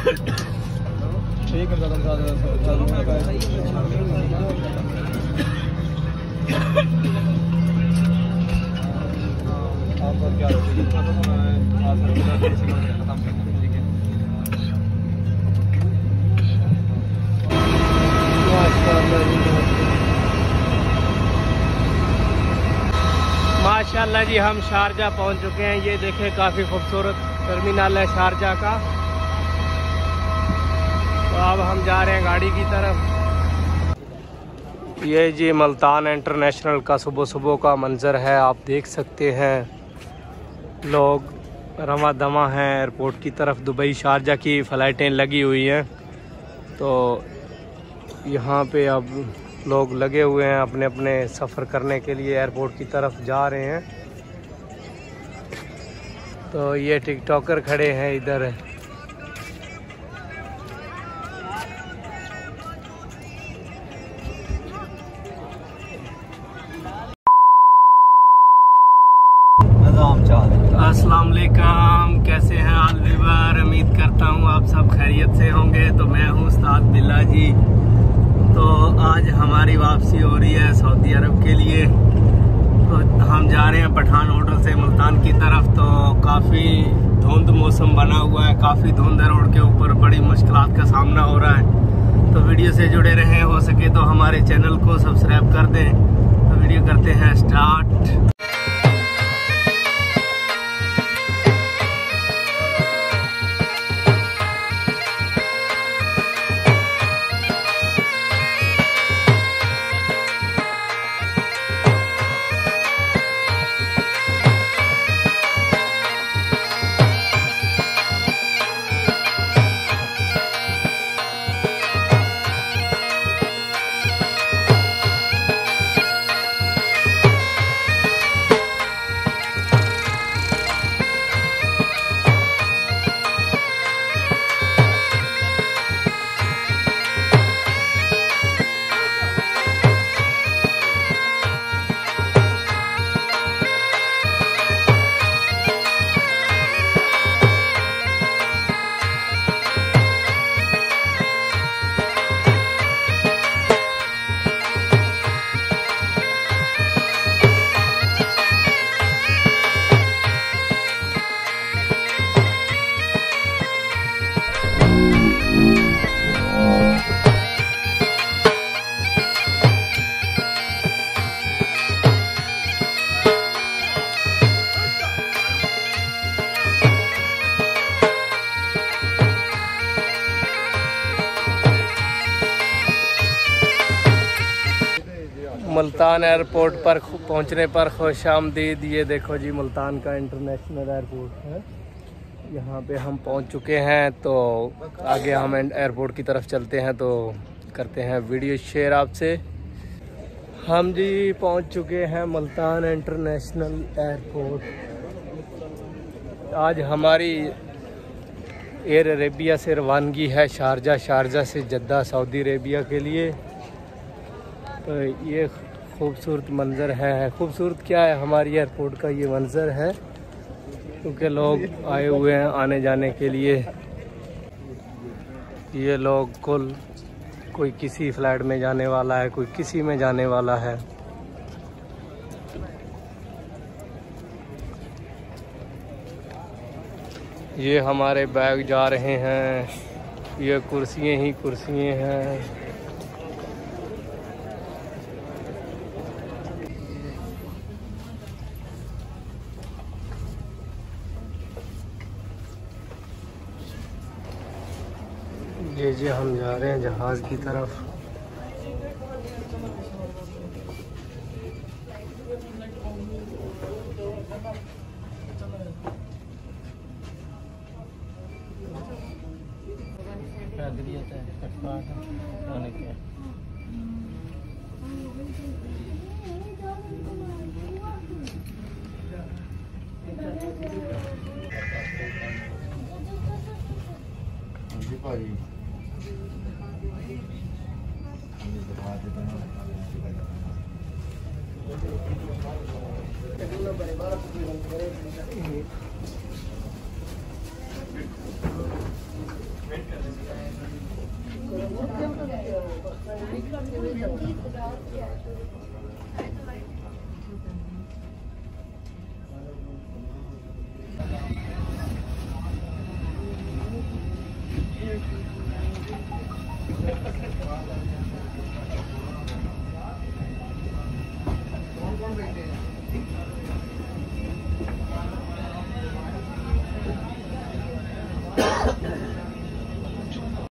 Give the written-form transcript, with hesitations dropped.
ठीक है आपका क्या माशाल्लाह जी, हम शारजा पहुंच चुके हैं। ये देखें, काफ़ी खूबसूरत टर्मिनल है शारजा का। तो अब हम जा रहे हैं गाड़ी की तरफ। ये जी मुल्तान इंटरनेशनल का सुबह सुबह का मंज़र है, आप देख सकते हैं। लोग रवा दवा हैं एयरपोर्ट की तरफ। दुबई शारजा की फ़्लाइटें लगी हुई हैं, तो यहाँ पे अब लोग लगे हुए हैं अपने अपने सफ़र करने के लिए, एयरपोर्ट की तरफ जा रहे हैं। तो ये टिकटॉकर खड़े हैं इधर। अस्सलाम वालेकुम, कैसे हैं आल व्यूअर? उम्मीद करता हूँ आप सब खैरियत से होंगे। तो मैं हूँ उस्ताद बिल्ला जी। तो आज हमारी वापसी हो रही है सऊदी अरब के लिए। तो हम जा रहे हैं पठान होटल से मुल्तान की तरफ। तो काफ़ी धुंध मौसम बना हुआ है, काफ़ी धुंध है रोड के ऊपर, बड़ी मुश्किलात का सामना हो रहा है। तो वीडियो से जुड़े रहें, हो सके तो हमारे चैनल को सब्सक्राइब कर दें। तो वीडियो करते हैं स्टार्ट। मुल्तान एयरपोर्ट पर पहुंचने पर खुश आमदीद। ये देखो जी, मुल्तान का इंटरनेशनल एयरपोर्ट है। यहाँ पे हम पहुंच चुके हैं। तो आगे हम एयरपोर्ट की तरफ चलते हैं, तो करते हैं वीडियो शेयर आपसे। हम जी पहुंच चुके हैं मुल्तान इंटरनेशनल एयरपोर्ट। आज हमारी एयर अरेबिया से रवानगी है शारजा से जद्दा सऊदी अरेबिया के लिए। तो ये खूबसूरत मंज़र है। खूबसूरत क्या है, हमारी एयरपोर्ट का ये मंज़र है, क्योंकि लोग आए हुए हैं आने जाने के लिए। ये लोग कुल कोई किसी फ़्लाइट में जाने वाला है, कोई किसी में जाने वाला है। ये हमारे बैग जा रहे हैं। ये कुर्सियाँ ही कुर्सियाँ हैं। ये जी हम जा रहे हैं जहाज़ की तरफ।